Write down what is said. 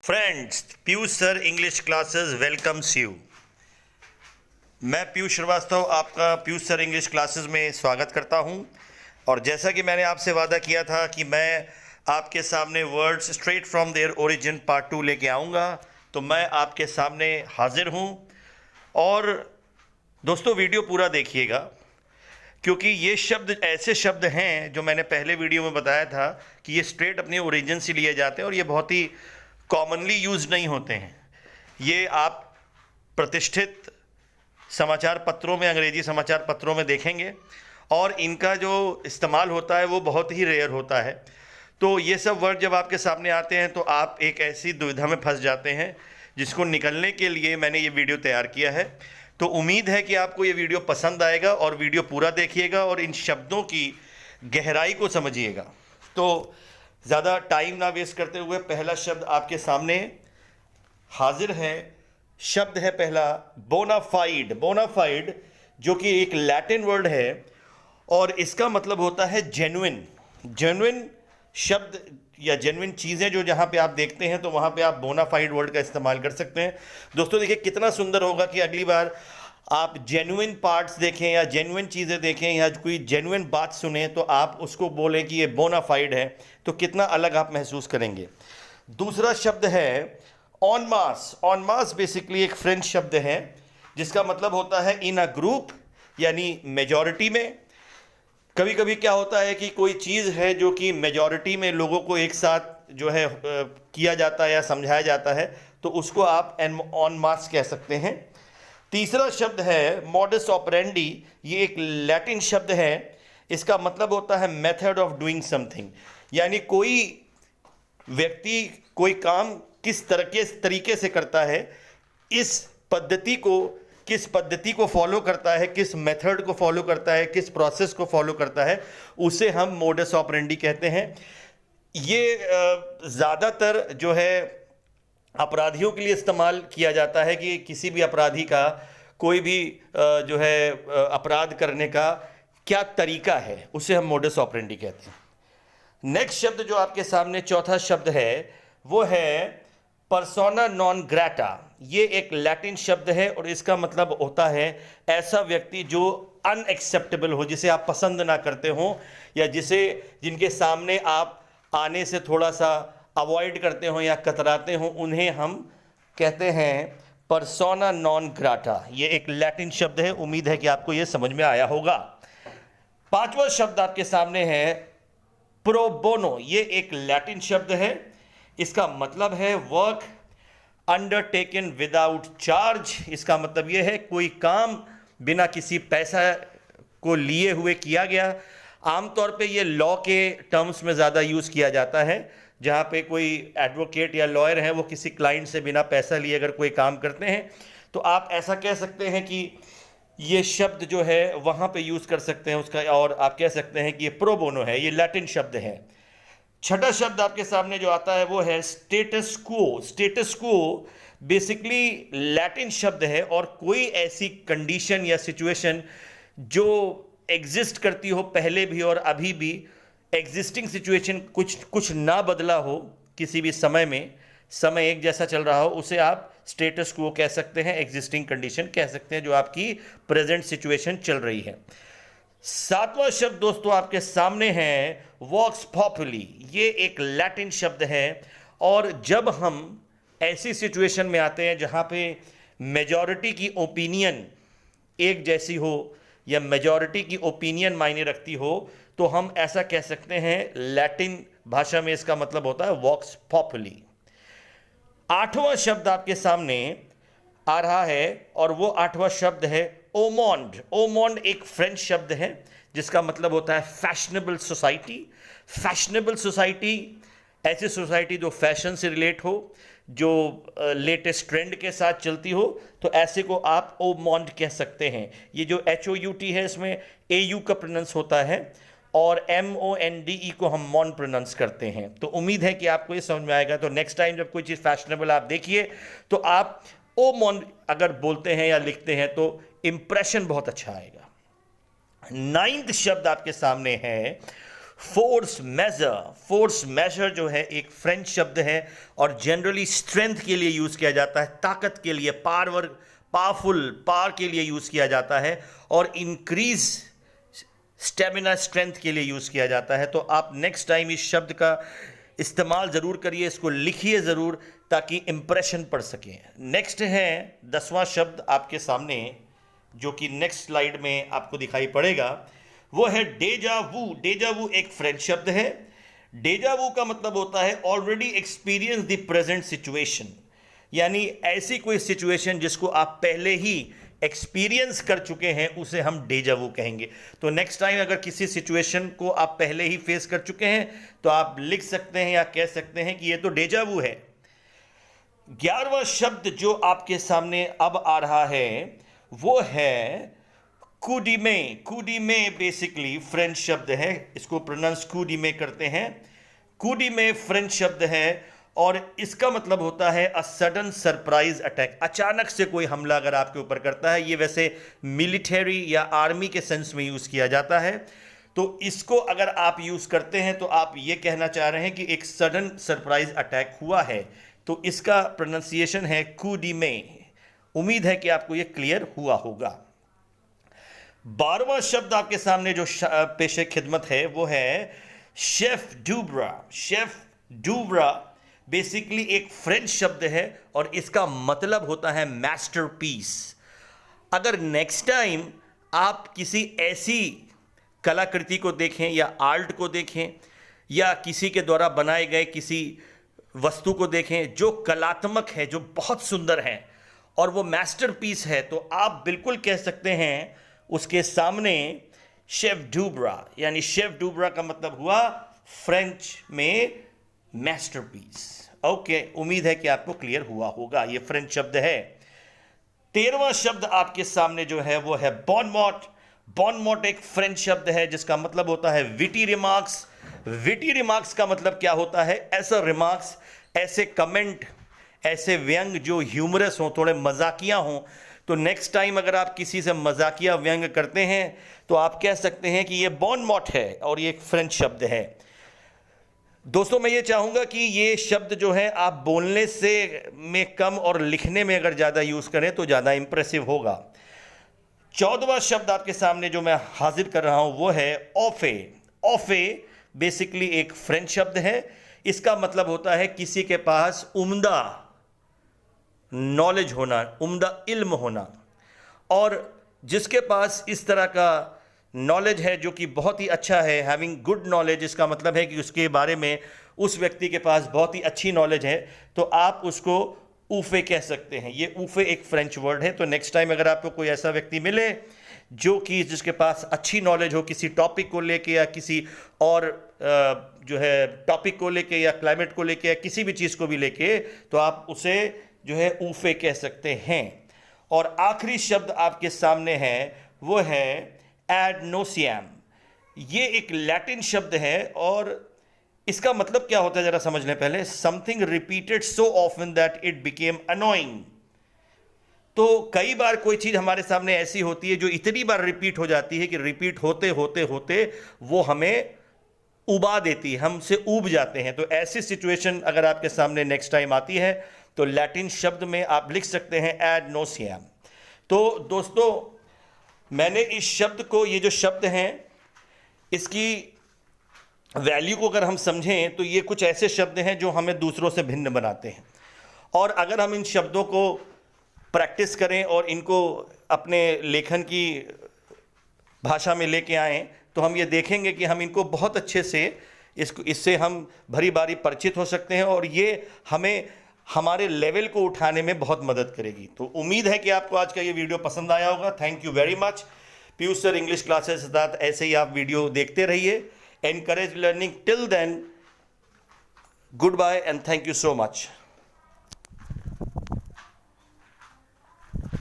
Friends, Piyush sir English classes welcomes you. मैं पीयूष श्रीवास्तव आपका Piyush sir English classes में स्वागत करता हूं। और जैसा कि मैंने आपसे वादा किया था कि मैं आपके सामने words straight from their origin part 2 लेके आऊंगा, तो मैं आपके सामने हाजिर हूं। और दोस्तों, वीडियो पूरा देखिएगा, क्योंकि ये शब्द ऐसे शब्द हैं जो मैंने पहले वीडियो में बताया था कि ये स्ट्रेट अपने ओरिजिन से लिए जाते हैं और ये बहुत ही कॉमनली यूज नहीं होते हैं। ये आप प्रतिष्ठित समाचार पत्रों में, अंग्रेजी समाचार पत्रों में देखेंगे, और इनका जो इस्तेमाल होता है वो बहुत ही रेयर होता है। तो ये सब वर्ड जब आपके सामने आते हैं तो आप एक ऐसी दुविधा में फंस जाते हैं जिसको निकलने के लिए मैंने ये वीडियो तैयार किया है। तो उम्मीद है कि आपको ये वीडियो पसंद आएगा और वीडियो पूरा देखिएगा और इन शब्दों की गहराई को समझिएगा। तो ज़्यादा टाइम ना वेस्ट करते हुए पहला शब्द आपके सामने हाजिर है। शब्द है पहला बोनाफाइड। बोनाफाइड जो कि एक लैटिन वर्ड है और इसका मतलब होता है जेन्युइन। जेन्युइन शब्द या जेन्युइन चीज़ें जो जहाँ पे आप देखते हैं तो वहाँ पे आप बोनाफाइड वर्ड का इस्तेमाल कर सकते हैं। दोस्तों देखिए, कितना सुंदर होगा कि अगली बार आप जेन्युइन पार्ट्स देखें या जेन्युइन चीज़ें देखें या कोई जेन्युइन बात सुने तो आप उसको बोलें कि ये बोनाफाइड है, तो कितना अलग आप महसूस करेंगे। दूसरा शब्द है on mass. On mass basically एक फ्रेंच शब्द है जिसका मतलब होता है इन अ ग्रुप, यानी मेजॉरिटी में। कभी कभी क्या होता है कि कोई चीज़ है जो कि मेजॉरिटी में लोगों को एक साथ जो है किया जाता है या समझाया जाता है, तो उसको आप ऑन मास कह सकते हैं। तीसरा शब्द है मॉडस ऑपरेंडी। ये एक लैटिन शब्द है। इसका मतलब होता है मेथड ऑफ डूइंग समथिंग, यानी कोई व्यक्ति कोई काम किस तरीके से करता है, किस पद्धति को फॉलो करता है, किस मेथड को फॉलो करता है, किस प्रोसेस को फॉलो करता है, उसे हम मोडस ऑपरेंडी कहते हैं। ये ज़्यादातर जो है अपराधियों के लिए इस्तेमाल किया जाता है कि किसी भी अपराधी का कोई भी जो है अपराध करने का क्या तरीका है, उसे हम मोडस ऑपरेंडी कहते हैं। नेक्स्ट शब्द जो आपके सामने चौथा शब्द है वो है पर्सोना नॉन ग्रेटा। ये एक लैटिन शब्द है और इसका मतलब होता है ऐसा व्यक्ति जो अनएक्सेप्टेबल हो, जिसे आप पसंद ना करते हो या जिनके सामने आप आने से थोड़ा सा अवॉइड करते हो या कतराते हो, उन्हें हम कहते हैं पर्सोना नॉन ग्राटा। ये एक लैटिन शब्द है। उम्मीद है कि आपको ये समझ में आया होगा। पांचवा शब्द आपके सामने है प्रो बोनो। ये एक लैटिन शब्द है। इसका मतलब है वर्क अंडरटेकन विदाउट चार्ज। इसका मतलब यह है कोई काम बिना किसी पैसा को लिए हुए किया गया। आमतौर पे ये लॉ के टर्म्स में ज़्यादा यूज़ किया जाता है, जहाँ पे कोई एडवोकेट या लॉयर है वो किसी क्लाइंट से बिना पैसा लिए अगर कोई काम करते हैं तो आप ऐसा कह सकते हैं कि ये शब्द जो है वहाँ पे यूज़ कर सकते हैं उसका, और आप कह सकते हैं कि ये प्रो बोनो है। ये लैटिन शब्द है। छठा शब्द आपके सामने जो आता है वो है स्टेटस क्वो। स्टेटस क्वो बेसिकली लैटिन शब्द है और कोई ऐसी कंडीशन या सिचुएशन जो एग्जिस्ट करती हो पहले भी और अभी भी, एग्जिस्टिंग सिचुएशन कुछ ना बदला हो किसी भी समय में, समय एक जैसा चल रहा हो, उसे आप स्टेटस क्वो कह सकते हैं, एग्जिस्टिंग कंडीशन कह सकते हैं जो आपकी प्रेजेंट सिचुएशन चल रही है। सातवां शब्द दोस्तों आपके सामने है वॉक्स पॉपुली। ये एक लैटिन शब्द है और जब हम ऐसी सिचुएशन में आते हैं जहाँ पे मेजॉरिटी की ओपिनियन एक जैसी हो या मेजॉरिटी की ओपिनियन मायने रखती हो, तो हम ऐसा कह सकते हैं। लैटिन भाषा में इसका मतलब होता है वॉक्स पॉपुली। आठवां शब्द आपके सामने आ रहा है और वो आठवां शब्द है ओमोंड। ओमोंड एक फ्रेंच शब्द है जिसका मतलब होता है फैशनेबल सोसाइटी। फैशनेबल सोसाइटी ऐसी सोसाइटी जो फैशन से रिलेट हो, जो लेटेस्ट ट्रेंड के साथ चलती हो, तो ऐसे को आप ओमोंड कह सकते हैं। ये जो HOUT है इसमें AU का प्रोनाउंस होता है और MONDE को हम मॉन प्रोनाउंस करते हैं। तो उम्मीद है कि आपको ये समझ में आएगा। तो नेक्स्ट टाइम जब कोई चीज़ फैशनेबल आप देखिए तो आप ओमोंड अगर बोलते हैं या लिखते हैं तो इंप्रेशन बहुत अच्छा आएगा। नाइन्थ शब्द आपके सामने है फोर्स मेजर जो है एक फ्रेंच शब्द है और जनरली स्ट्रेंथ के लिए यूज किया जाता है, ताकत के लिए, पावर के लिए यूज किया जाता है और इंक्रीज स्टेमिना स्ट्रेंथ के लिए यूज किया जाता है। तो आप नेक्स्ट टाइम इस शब्द का इस्तेमाल जरूर करिए, इसको लिखिए जरूर ताकि इंप्रेशन पड़ सके। नेक्स्ट है 10वां शब्द आपके सामने, जो कि नेक्स्ट स्लाइड में आपको दिखाई पड़ेगा, वो है डेजा वू। डेजा वू एक फ्रेंच शब्द है। डेजा वू का मतलब होता है already experience the present situation, यानी ऐसी कोई सिचुएशन जिसको आप पहले ही एक्सपीरियंस कर चुके हैं उसे हम डेजा वू कहेंगे। तो नेक्स्ट टाइम अगर किसी सिचुएशन को आप पहले ही फेस कर चुके हैं तो आप लिख सकते हैं या कह सकते हैं कि ये तो डेजा वू है। 11वां शब्द जो आपके सामने अब आ रहा है वो है कूडीमे। कूडीमे बेसिकली फ्रेंच शब्द है, इसको प्रोनाउंस कूडीमे करते हैं। कूडीमे फ्रेंच शब्द है और इसका मतलब होता है अ सडन सरप्राइज अटैक, अचानक से कोई हमला अगर आपके ऊपर करता है। ये वैसे मिलिट्री या आर्मी के सेंस में यूज किया जाता है। तो इसको अगर आप यूज करते हैं तो आप ये कहना चाह रहे हैं कि एक सडन सरप्राइज अटैक हुआ है, तो इसका प्रोनाउंसिएशन है कूडीमे। उम्मीद है कि आपको ये क्लियर हुआ होगा। 12वां शब्द आपके सामने जो पेशे खिदमत है वो है शेफ डूब्रा। शेफ डूब्रा बेसिकली एक फ्रेंच शब्द है और इसका मतलब होता है मास्टरपीस। अगर नेक्स्ट टाइम आप किसी ऐसी कलाकृति को देखें या आर्ट को देखें या किसी के द्वारा बनाए गए किसी वस्तु को देखें जो कलात्मक है, जो बहुत सुंदर है और वो मास्टरपीस है, तो आप बिल्कुल कह सकते हैं उसके सामने शेफ डूब्रा, यानी शेफ डूब्रा का मतलब हुआ फ्रेंच में मास्टरपीस। ओके, उम्मीद है कि आपको क्लियर हुआ होगा। ये फ्रेंच शब्द है। 13वां शब्द आपके सामने जो है वो है बॉन मॉट। बॉन मॉट एक फ्रेंच शब्द है जिसका मतलब होता है विटी रिमार्क्स। विटी रिमार्क्स का मतलब क्या होता है? ऐसा रिमार्क्स, ऐसे कमेंट, ऐसे व्यंग जो ह्यूमरस हो, थोड़े मजाकिया हों। तो नेक्स्ट टाइम अगर आप किसी से मजाकिया व्यंग करते हैं तो आप कह सकते हैं कि ये बॉन मॉट है और ये एक फ्रेंच शब्द है। दोस्तों, मैं ये चाहूँगा कि ये शब्द जो है आप बोलने से में कम और लिखने में अगर ज़्यादा यूज़ करें तो ज़्यादा इंप्रेसिव होगा। 14वां शब्द आपके सामने जो मैं हाजिर कर रहा हूँ वो है ऑफे। ऑफे बेसिकली एक फ्रेंच शब्द है। इसका मतलब होता है किसी के पास उम्दा नॉलेज होना, उम्दा इल्म होना, और जिसके पास इस तरह का नॉलेज है जो कि बहुत ही अच्छा है। हैविंग गुड नॉलेज, इसका मतलब है कि उसके बारे में उस व्यक्ति के पास बहुत ही अच्छी नॉलेज है, तो आप उसको ऊफे कह सकते हैं। ये ऊफे एक फ्रेंच वर्ड है। तो नेक्स्ट टाइम अगर आपको कोई ऐसा व्यक्ति मिले जो कि जिसके पास अच्छी नॉलेज हो किसी टॉपिक को लेके या किसी और जो है टॉपिक को लेके या क्लाइमेट को लेके या किसी भी चीज़ को भी लेके, तो आप उसे जो है ऊफे कह सकते हैं। और आखिरी शब्द आपके सामने है वो है एड नोसियम। ये एक लैटिन शब्द है और इसका मतलब क्या होता है जरा समझ लें पहले। Something repeated so often that it became annoying. तो कई बार कोई चीज़ हमारे सामने ऐसी होती है जो इतनी बार रिपीट हो जाती है कि रिपीट होते होते होते वो हमें उबा देती है, हमसे ऊब जाते हैं। तो ऐसी सिचुएशन अगर आपके सामने नेक्स्ट टाइम आती है तो लैटिन शब्द में आप लिख सकते हैं एड नोसियम। तो दोस्तों, मैंने इस शब्द को, ये जो शब्द हैं, इसकी वैल्यू को अगर हम समझें तो ये कुछ ऐसे शब्द हैं जो हमें दूसरों से भिन्न बनाते हैं। और अगर हम इन शब्दों को प्रैक्टिस करें और इनको अपने लेखन की भाषा में लेके आएँ तो हम ये देखेंगे कि हम इनको बहुत अच्छे से इससे हम भरी बारी परिचित हो सकते हैं और ये हमें हमारे लेवल को उठाने में बहुत मदद करेगी। तो उम्मीद है कि आपको आज का ये वीडियो पसंद आया होगा। Thank you very much. Piyush sir English classes के साथ ऐसे ही आप वीडियो देखते रहिए। Encourage learning. Till then, good bye and thank you so much.